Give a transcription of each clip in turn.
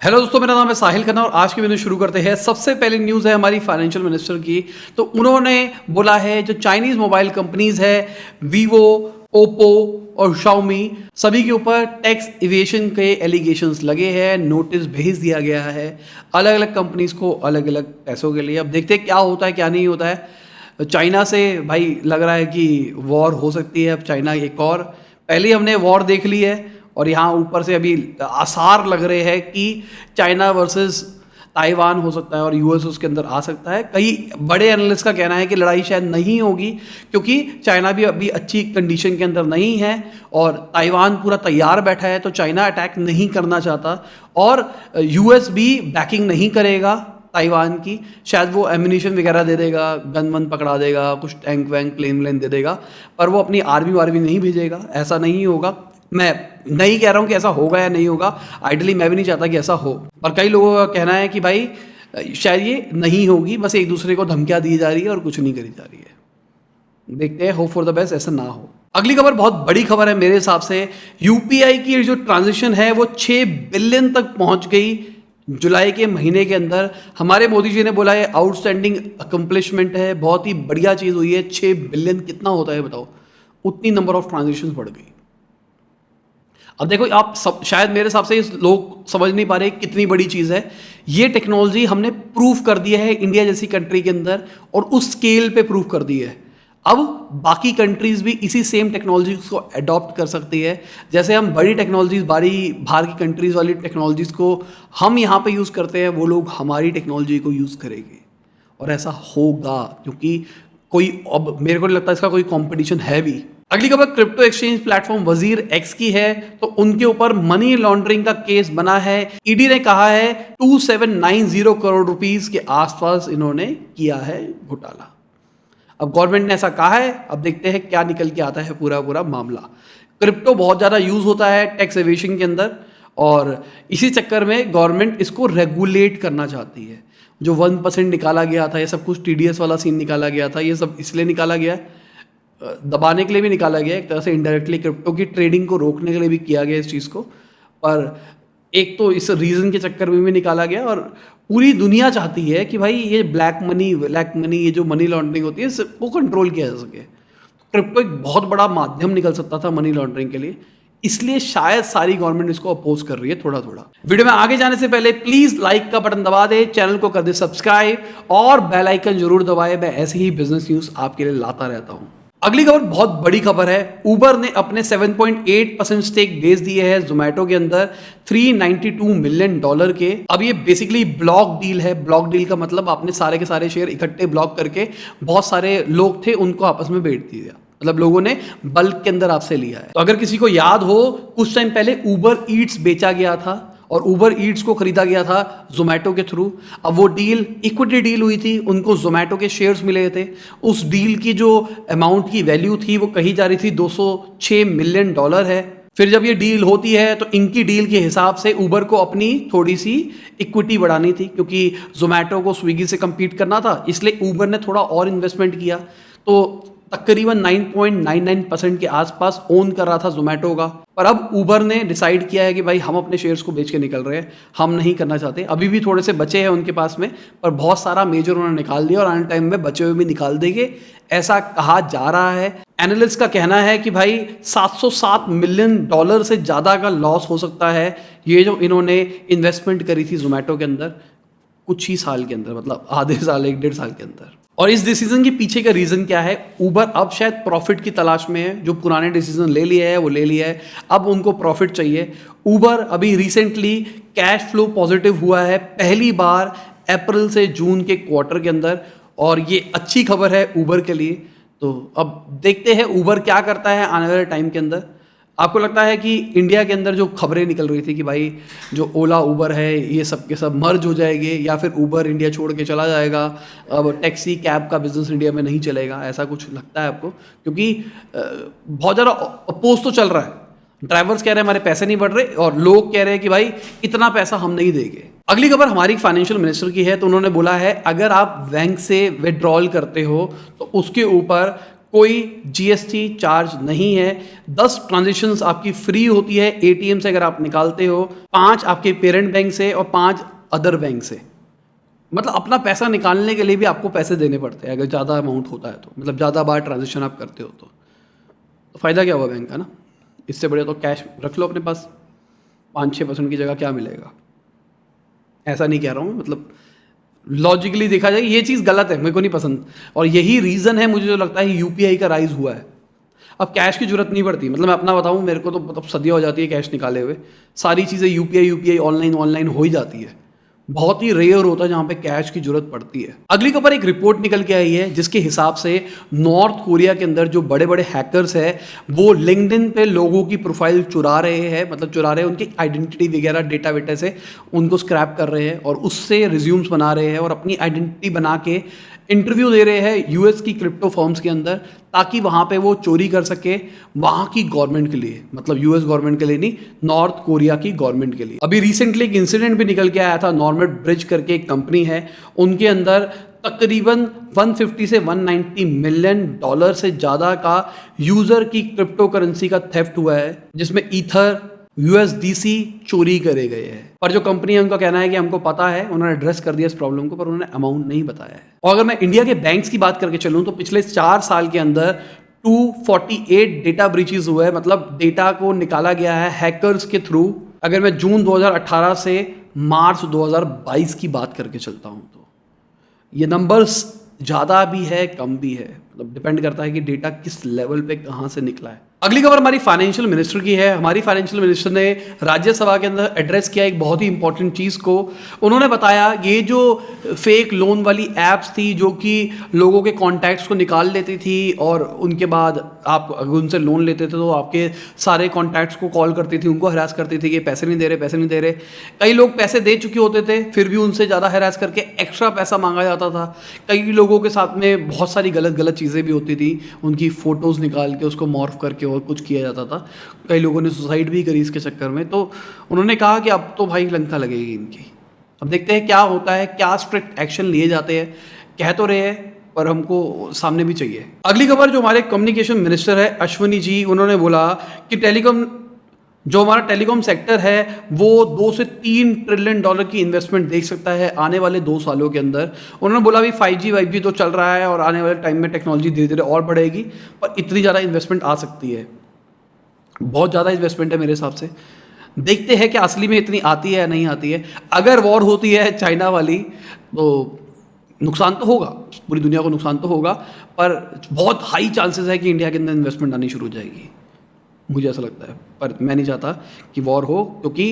Hello दोस्तों, मेरा नाम है साहिल खन्ना और आज की वीडियो शुरू करते हैं। सबसे पहली न्यूज़ है हमारी फाइनेंशियल मिनिस्टर की। तो उन्होंने बोला है जो चाइनीज़ मोबाइल कंपनीज है वीवो, ओप्पो और शाओमी, सभी के ऊपर टैक्स इवेशन के एलिगेशंस लगे हैं। नोटिस भेज दिया गया है अलग अलग कंपनीज को अलग अलग पैसों के लिए। अब देखते हैं क्या होता है क्या नहीं होता है। चाइना से भाई लग रहा है कि वॉर हो सकती है। अब चाइना एक और, पहले हमने वॉर देख ली है और यहाँ ऊपर से अभी आसार लग रहे हैं कि चाइना वर्सेस ताइवान हो सकता है और यूएस उसके अंदर आ सकता है। कई बड़े एनालिस्ट का कहना है कि लड़ाई शायद नहीं होगी क्योंकि चाइना भी अभी अच्छी कंडीशन के अंदर नहीं है और ताइवान पूरा तैयार बैठा है, तो चाइना अटैक नहीं करना चाहता और यूएस भी बैकिंग नहीं करेगा ताइवान की। शायद वो एम्यूनिशन वगैरह दे देगा, गन वन पकड़ा देगा, कुछ टैंक वैंक प्लेन व्लेन दे देगा, पर वो अपनी आर्मी वार्मी नहीं भेजेगा। ऐसा नहीं होगा। मैं नहीं कह रहा हूँ कि ऐसा होगा या नहीं होगा, आइडली मैं भी नहीं चाहता कि ऐसा हो, पर कई लोगों का कहना है कि भाई शायद ये नहीं होगी, बस एक दूसरे को धमकियाँ दी जा रही है और कुछ नहीं करी जा रही है। देखते हैं, होप फॉर द बेस्ट ऐसा ना हो। अगली खबर बहुत बड़ी खबर है मेरे हिसाब से। यूपीआई की जो ट्रांजेक्शन है वो 6 बिलियन तक पहुंच गई जुलाई के महीने के अंदर। हमारे मोदी जी ने बोला है आउटस्टैंडिंग अकम्पलिशमेंट है, बहुत ही बढ़िया चीज़ हुई है। 6 बिलियन कितना होता है बताओ, उतनी नंबर ऑफ ट्रांजेक्शन बढ़ गई। अब देखो, आप सब शायद मेरे हिसाब से लोग समझ नहीं पा रहे कितनी बड़ी चीज़ है ये। टेक्नोलॉजी हमने प्रूव कर दिया है इंडिया जैसी कंट्री के अंदर और उस स्केल पे प्रूव कर दी है। अब बाकी कंट्रीज भी इसी सेम टेक्नोलॉजी को अडॉप्ट कर सकती है। जैसे हम बड़ी टेक्नोलॉजीज, बाहर की कंट्रीज वाली टेक्नोलॉजीज को हम यहाँ पे यूज़ करते हैं, वो लोग हमारी टेक्नोलॉजी को यूज़ करेंगे और ऐसा होगा क्योंकि कोई, अब मेरे को नहीं लगता इसका कोई कंपटीशन है भी। अगली खबर क्रिप्टो एक्सचेंज प्लेटफॉर्म वजीर एक्स की है। तो उनके ऊपर मनी लॉन्ड्रिंग का केस बना है। ईडी ने कहा है 2790 करोड़ रुपीस के आसपास इन्होंने किया है घोटाला। अब गवर्नमेंट ने ऐसा कहा है, अब देखते हैं क्या निकल के आता है पूरा मामला। क्रिप्टो बहुत ज़्यादा यूज़ होता है टैक्स एवेशन के अंदर और इसी चक्कर में गवर्नमेंट इसको रेगुलेट करना चाहती है। जो 1% निकाला गया था, ये सब कुछ टीडीएस वाला सीन निकाला गया था, ये सब इसलिए निकाला गया, दबाने के लिए भी निकाला गया, एक तरह से इनडायरेक्टली क्रिप्टो की ट्रेडिंग को रोकने के लिए भी किया गया इस चीज़ को। पर एक तो इस रीज़न के चक्कर में भी निकाला गया और पूरी दुनिया चाहती है कि भाई ये ब्लैक मनी, ये जो मनी लॉन्ड्रिंग होती है इसको कंट्रोल किया जा सके। क्रिप्टो एक बहुत बड़ा माध्यम निकल सकता था मनी लॉन्ड्रिंग के लिए, इसलिए शायद सारी गवर्नमेंट इसको अपोज कर रही है थोड़ा थोड़ा। वीडियो में आगे जाने से पहले प्लीज लाइक का बटन दबा दे, चैनल को कर दे सब्सक्राइब और बेल आइकन जरूर दबाए। मैं ऐसे ही बिजनेस न्यूज आपके लिए लाता रहता हूं। अगली खबर बहुत बड़ी खबर है। उबर ने अपने 7.8% स्टेक बेच दिए है जोमेटो के अंदर $392 मिलियन के। अब ये बेसिकली ब्लॉक डील है। ब्लॉक डील का मतलब आपने सारे के सारे शेयर इकट्ठे ब्लॉक करके, बहुत सारे लोग थे उनको आपस में बेच दिया, मतलब लोगों ने बल्क के अंदर आपसे लिया है। तो अगर किसी को याद हो, कुछ टाइम पहले उबर ईट्स बेचा गया था और उबर ईट्स को खरीदा गया था जोमेटो के थ्रू। अब वो डील इक्विटी डील हुई थी, उनको जोमेटो के शेयर्स मिले थे। उस डील की जो अमाउंट की वैल्यू थी वो कही जा रही थी $206 मिलियन है। फिर जब ये डील होती है तो इनकी डील के हिसाब से उबर को अपनी थोड़ी सी इक्विटी बढ़ानी थी क्योंकि जोमेटो को स्विगी से compete करना था, इसलिए उबर ने थोड़ा और इन्वेस्टमेंट किया। तो तकरीबन 9.99% के आसपास ओन कर रहा था जोमेटो का। पर अब उबर ने डिसाइड किया है कि भाई हम अपने शेयर्स को बेच के निकल रहे हैं, हम नहीं करना चाहते। अभी भी थोड़े से बचे हैं उनके पास में, पर बहुत सारा मेजर उन्होंने निकाल दिया और आने टाइम में बचे हुए भी निकाल देंगे, ऐसा कहा जा रहा है। एनालिस्ट का कहना है कि भाई $707 मिलियन से ज़्यादा का लॉस हो सकता है ये जो इन्होंने इन्वेस्टमेंट करी थी जोमेटो के अंदर कुछ ही साल के अंदर, मतलब आधे साल 1-1.5 साल के अंदर। और इस डिसीजन के पीछे का रीज़न क्या है? उबर अब शायद प्रॉफिट की तलाश में है। जो पुराने डिसीजन ले लिया है वो ले लिया है, अब उनको प्रॉफिट चाहिए। उबर अभी रिसेंटली कैश फ्लो पॉजिटिव हुआ है पहली बार अप्रैल से जून के क्वार्टर के अंदर, और ये अच्छी खबर है उबर के लिए। तो अब देखते हैं उबर क्या करता है आने वाले टाइम के अंदर। आपको लगता है कि इंडिया के अंदर जो खबरें निकल रही थी कि भाई जो ओला उबर है ये सब के सब मर्ज हो जाएंगे या फिर उबर इंडिया छोड़ के चला जाएगा, अब टैक्सी कैब का बिजनेस इंडिया में नहीं चलेगा, ऐसा कुछ लगता है आपको? क्योंकि बहुत ज़्यादा अपोज तो चल रहा है। ड्राइवर्स कह रहे हैं हमारे पैसे नहीं बढ़ रहे और लोग कह रहे हैं कि भाई इतना पैसा हम नहीं देंगे। अगली खबर हमारी फाइनेंशियल मिनिस्टर की है। तो उन्होंने बोला है अगर आप बैंक से विड्रॉल करते हो तो उसके ऊपर कोई जीएसटी चार्ज नहीं है, 10 ट्रांजेक्शन्स आपकी फ्री होती है एटीएम से अगर आप निकालते हो, 5 आपके पेरेंट बैंक से और 5 अदर बैंक से। मतलब अपना पैसा निकालने के लिए भी आपको पैसे देने पड़ते हैं अगर ज़्यादा अमाउंट होता है तो, मतलब ज़्यादा बार ट्रांजेक्शन आप करते हो तो फ़ायदा क्या हुआ बैंक का ना। इससे बढ़िया तो कैश रख लो अपने पास, 5-6% की जगह क्या मिलेगा। ऐसा नहीं कह रहा हूँ, मतलब लॉजिकली देखा जाए ये चीज़ गलत है, मेरे को नहीं पसंद। और यही रीज़न है मुझे जो लगता है यूपीआई का राइज हुआ है। अब कैश की जरूरत नहीं पड़ती, मतलब मैं अपना बताऊँ, मेरे को तो मतलब सदियाँ हो जाती है कैश निकाले हुए, सारी चीज़ें यूपीआई ऑनलाइन हो ही जाती है। बहुत ही रेयर होता है जहाँ पे कैश की जरूरत पड़ती है। अगली खबर एक रिपोर्ट निकल के आई है जिसके हिसाब से नॉर्थ कोरिया के अंदर जो बड़े बड़े हैकर्स हैं वो लिंक्डइन पे लोगों की प्रोफाइल चुरा रहे हैं, मतलब चुरा रहे हैं उनकी आइडेंटिटी वगैरह डेटा वेटा से उनको स्क्रैप कर रहे हैं और उससे रिज्यूम्स बना रहे हैं और अपनी आइडेंटिटी बना के इंटरव्यू दे रहे हैं यूएस की क्रिप्टो फर्म्स के अंदर, ताकि वहाँ पे वो चोरी कर सके वहाँ की गवर्नमेंट के लिए, मतलब यूएस गवर्नमेंट के लिए नहीं, नॉर्थ कोरिया की गवर्नमेंट के लिए। अभी रिसेंटली एक इंसिडेंट भी निकल के आया था, नॉर्मेट ब्रिज करके एक कंपनी है, उनके अंदर तकरीबन 150 से 190 मिलियन डॉलर से ज़्यादा का यूज़र की क्रिप्टो करेंसी का थेफ्ट हुआ है, जिसमें ईथर यूएसडीसी चोरी करे गए हैं। पर जो कंपनी है उनका कहना है कि हमको पता है, उन्होंने एड्रेस कर दिया इस प्रॉब्लम को, पर उन्होंने अमाउंट नहीं बताया है। और अगर मैं इंडिया के बैंक्स की बात करके चलूं तो पिछले 4 साल के अंदर 248 डेटा ब्रीचेस हुए हैं, मतलब डेटा को निकाला गया है हैकर्स के थ्रू। अगर मैं जून 2018 से मार्च 2022 की बात करके चलता हूं तो ये नंबर्स ज़्यादा भी है कम भी है, मतलब डिपेंड करता है कि डेटा किस लेवल पे कहाँ से निकला है। अगली खबर हमारी फाइनेंशियल मिनिस्टर की है। हमारी फाइनेंशियल मिनिस्टर ने राज्यसभा के अंदर एड्रेस किया एक बहुत ही इंपॉर्टेंट चीज़ को। उन्होंने बताया ये जो फेक लोन वाली एप्स थी जो कि लोगों के कॉन्टैक्ट्स को निकाल लेती थी और उनके बाद आप अगर उनसे लोन लेते थे तो आपके सारे कॉन्टैक्ट्स को कॉल करती थी, उनको हरास करती थी कि पैसे नहीं दे रहे। कई लोग पैसे दे चुके होते थे फिर भी उनसे ज़्यादा हरास करके एक्स्ट्रा पैसा मांगा जाता था। कई लोगों के साथ में बहुत सारी गलत चीज़ें भी होती थी, उनकी फ़ोटोज़ निकाल के उसको मॉर्फ करके और कुछ किया जाता था। कई लोगों ने सुसाइड भी करी इसके चक्कर में। तो उन्होंने कहा कि अब तो भाई लंका लगेगी इनकी, अब देखते हैं क्या होता है, क्या स्ट्रिक्ट एक्शन लिए जाते हैं। कह तो रहे हैं पर हमको सामने भी चाहिए। अगली खबर जो हमारे कम्युनिकेशन मिनिस्टर है अश्विनी जी, उन्होंने बोला कि जो हमारा टेलीकॉम सेक्टर है वो 2 से 3 ट्रिलियन डॉलर की इन्वेस्टमेंट देख सकता है आने वाले 2 सालों के अंदर। उन्होंने बोला भी 5G 5G तो चल रहा है और आने वाले टाइम में टेक्नोलॉजी धीरे धीरे और बढ़ेगी, पर इतनी ज़्यादा इन्वेस्टमेंट आ सकती है, बहुत ज़्यादा इन्वेस्टमेंट है मेरे हिसाब से। देखते हैं कि असली में इतनी आती है या नहीं आती है। अगर वॉर होती है चाइना वाली तो नुकसान तो होगा, पूरी दुनिया को नुकसान तो होगा, पर बहुत हाई चांसेस है कि इंडिया के अंदर इन्वेस्टमेंट आनी शुरू हो जाएगी, मुझे ऐसा लगता है। पर मैं नहीं चाहता कि वॉर हो, क्योंकि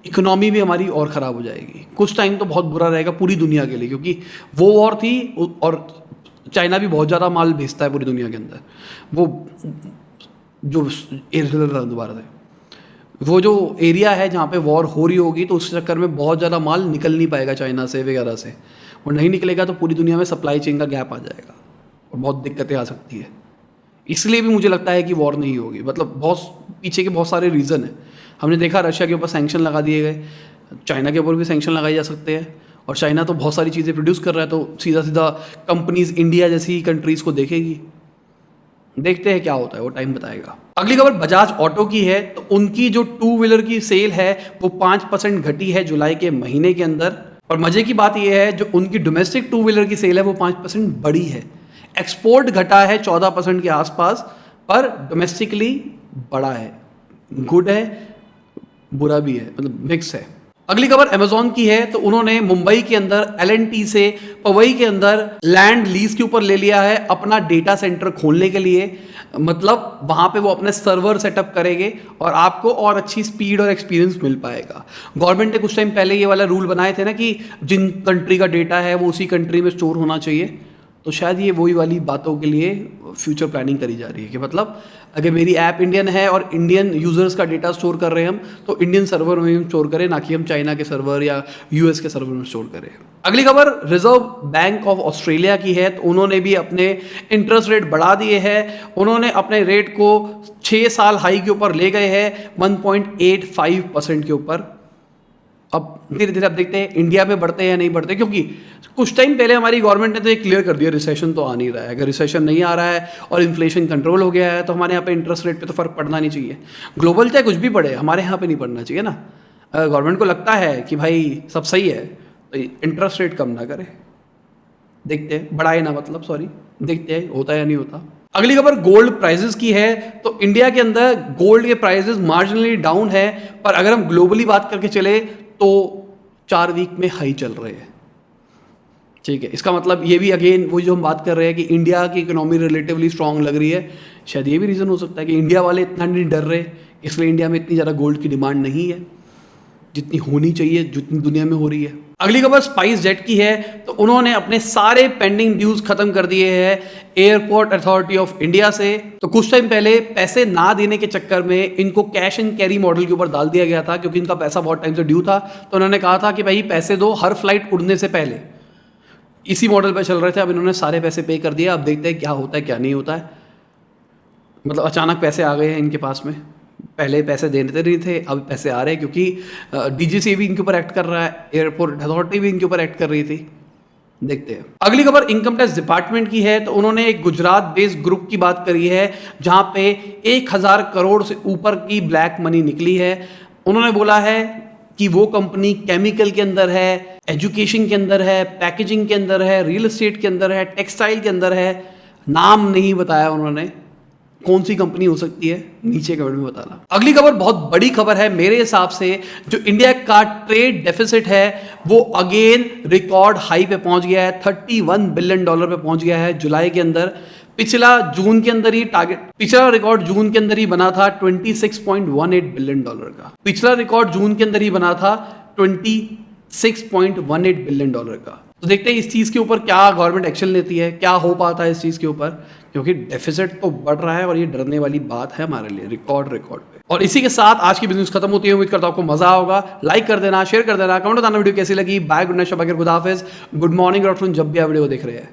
इकोनॉमी भी हमारी और ख़राब हो जाएगी। कुछ टाइम तो बहुत बुरा रहेगा पूरी दुनिया के लिए, क्योंकि वो वॉर थी और चाइना भी बहुत ज़्यादा माल भेजता है पूरी दुनिया के अंदर। वो जो दोबारा से वो जो एरिया है जहाँ पे वॉर हो रही होगी तो उस चक्कर में बहुत ज़्यादा माल निकल नहीं पाएगा चाइना से वगैरह से, और नहीं निकलेगा तो पूरी दुनिया में सप्लाई चेन का गैप आ जाएगा और बहुत दिक्कतें आ सकती है। इसलिए भी मुझे लगता है कि वॉर नहीं होगी, मतलब बहुत पीछे के बहुत सारे रीज़न हैं। हमने देखा रशिया के ऊपर सैंक्शन लगा दिए गए, चाइना के ऊपर भी सैंक्शन लगाए जा सकते हैं, और चाइना तो बहुत सारी चीज़ें प्रोड्यूस कर रहा है तो सीधा सीधा कंपनीज इंडिया जैसी कंट्रीज़ को देखेगी। देखते हैं क्या होता है, वो टाइम बताएगा। अगली खबर बजाज ऑटो की है। तो उनकी जो 2 व्हीलर की सेल है वो 5% घटी है जुलाई के महीने के अंदर। और मजे की बात यह है जो उनकी डोमेस्टिक 2 व्हीलर की सेल है वो 5% बढ़ी है। एक्सपोर्ट घटा है 14% के आसपास, पर डोमेस्टिकली बड़ा है। गुड है बुरा भी है, मतलब मिक्स है। अगली खबर अमेजॉन की है। तो उन्होंने मुंबई के अंदर एल&टी से पवई के अंदर लैंड लीज के ऊपर ले लिया है अपना डेटा सेंटर खोलने के लिए, मतलब वहां पे वो अपने सर्वर सेटअप करेंगे और आपको और अच्छी स्पीड और एक्सपीरियंस मिल पाएगा। गवर्नमेंट ने कुछ टाइम पहले ये वाला रूल बनाए थे ना कि जिन कंट्री का डेटा है वो उसी कंट्री में स्टोर होना चाहिए, तो शायद ये वही वाली बातों के लिए फ्यूचर प्लानिंग करी जा रही है कि मतलब अगर मेरी ऐप इंडियन है और इंडियन यूजर्स का डेटा स्टोर कर रहे हैं हम, तो इंडियन सर्वर में हम स्टोर करें, ना कि हम चाइना के सर्वर या यूएस के सर्वर में स्टोर करें। अगली खबर रिजर्व बैंक ऑफ ऑस्ट्रेलिया की है। तो उन्होंने भी अपने इंटरेस्ट रेट बढ़ा दिए हैं। उन्होंने अपने रेट को 6 साल हाई के ऊपर ले गए हैं 1.85% के ऊपर। अब धीरे धीरे अब देखते हैं इंडिया में बढ़ते हैं या नहीं बढ़ते, क्योंकि कुछ टाइम पहले हमारी गवर्नमेंट ने तो ये क्लियर कर दिया रिसेशन तो आ नहीं रहा है। अगर रिसेशन नहीं आ रहा है और इन्फ्लेशन कंट्रोल हो गया है तो हमारे यहाँ पे इंटरेस्ट रेट पे तो फर्क पड़ना नहीं चाहिए। ग्लोबल चाहे कुछ भी पड़े, हमारे यहाँ पे नहीं पड़ना चाहिए ना। अगर गवर्नमेंट को लगता है कि भाई सब सही है तो इंटरेस्ट रेट कम ना करे, देखते हैं, बढ़ाए ना, मतलब सॉरी, देखते हैं होता है या नहीं होता। अगली खबर गोल्ड प्राइसेस की है। तो इंडिया के अंदर गोल्ड के प्राइसेस मार्जिनली डाउन है, पर अगर हम ग्लोबली बात करके चले तो 4 वीक में हाई चल रहे हैं। ठीक है, इसका मतलब ये भी अगेन वही जो हम बात कर रहे हैं कि इंडिया की इकोनॉमी रिलेटिवली स्ट्रांग लग रही है। शायद ये भी रीज़न हो सकता है कि इंडिया वाले इतना नहीं डर रहे, इसलिए इंडिया में इतनी ज़्यादा गोल्ड की डिमांड नहीं है जितनी होनी चाहिए, जितनी दुनिया में हो रही है। अगली खबर स्पाइस जेट की है। तो उन्होंने अपने सारे पेंडिंग ड्यूज खत्म कर दिए हैं एयरपोर्ट अथॉरिटी ऑफ इंडिया से। तो कुछ टाइम पहले पैसे ना देने के चक्कर में इनको कैश एंड कैरी मॉडल के ऊपर डाल दिया गया था, क्योंकि इनका पैसा बहुत टाइम से ड्यू था। तो उन्होंने कहा था कि भाई पैसे दो हर फ्लाइट उड़ने से पहले, इसी मॉडल पर चल रहे थे। अब इन्होंने सारे पैसे पे कर दिए। अब देखते हैं क्या होता है क्या नहीं होता है। मतलब अचानक पैसे आ गए हैं इनके पास में, पहले पैसे देते नहीं थे, अब पैसे आ रहे हैं, क्योंकि डीजीसी भी इनके ऊपर एक्ट कर रहा है, एयरपोर्ट अथॉरिटी भी इनके ऊपर एक्ट कर रही थी। देखते हैं। अगली खबर इनकम टैक्स डिपार्टमेंट की है। तो उन्होंने एक गुजरात बेस्ड ग्रुप की बात करी है जहां पे 1000 करोड़ से ऊपर की ब्लैक मनी निकली है। उन्होंने बोला है कि वो कंपनी केमिकल के अंदर है, एजुकेशन के अंदर है, पैकेजिंग के अंदर है, रियल एस्टेट के अंदर है, टेक्सटाइल के अंदर है। नाम नहीं बताया उन्होंने, कौन सी कंपनी हो सकती है नीचे कमेंट में बताना। अगली खबर बहुत बड़ी खबर है मेरे हिसाब से। जो इंडिया का ट्रेड डेफिसिट है वो अगेन रिकॉर्ड हाई पे पहुंच गया है, $31 बिलियन पे पहुंच गया है जुलाई के अंदर। पिछला जून के अंदर ही पिछला रिकॉर्ड जून के अंदर ही बना था $26.18 बिलियन का। पिछला रिकॉर्ड जून के अंदर ही बना था $26.18 बिलियन का। तो देखते हैं इस चीज़ के ऊपर क्या गवर्नमेंट एक्शन लेती है, क्या हो पाता है इस चीज़ के ऊपर, क्योंकि डेफिसिट तो बढ़ रहा है और ये डरने वाली बात है हमारे लिए, रिकॉर्ड पे। और इसी के साथ आज की बिजनेस खत्म होती है। उम्मीद करता हूं आपको मजा होगा। लाइक कर देना, शेयर कर देना, कमेंट बताना वीडियो कैसी लगी। बाय, गुड नाइट, शब, खुदा हाफिज, गुड मॉर्निंग और आफ्टरनून जब भी आप वीडियो देख रहे हैं।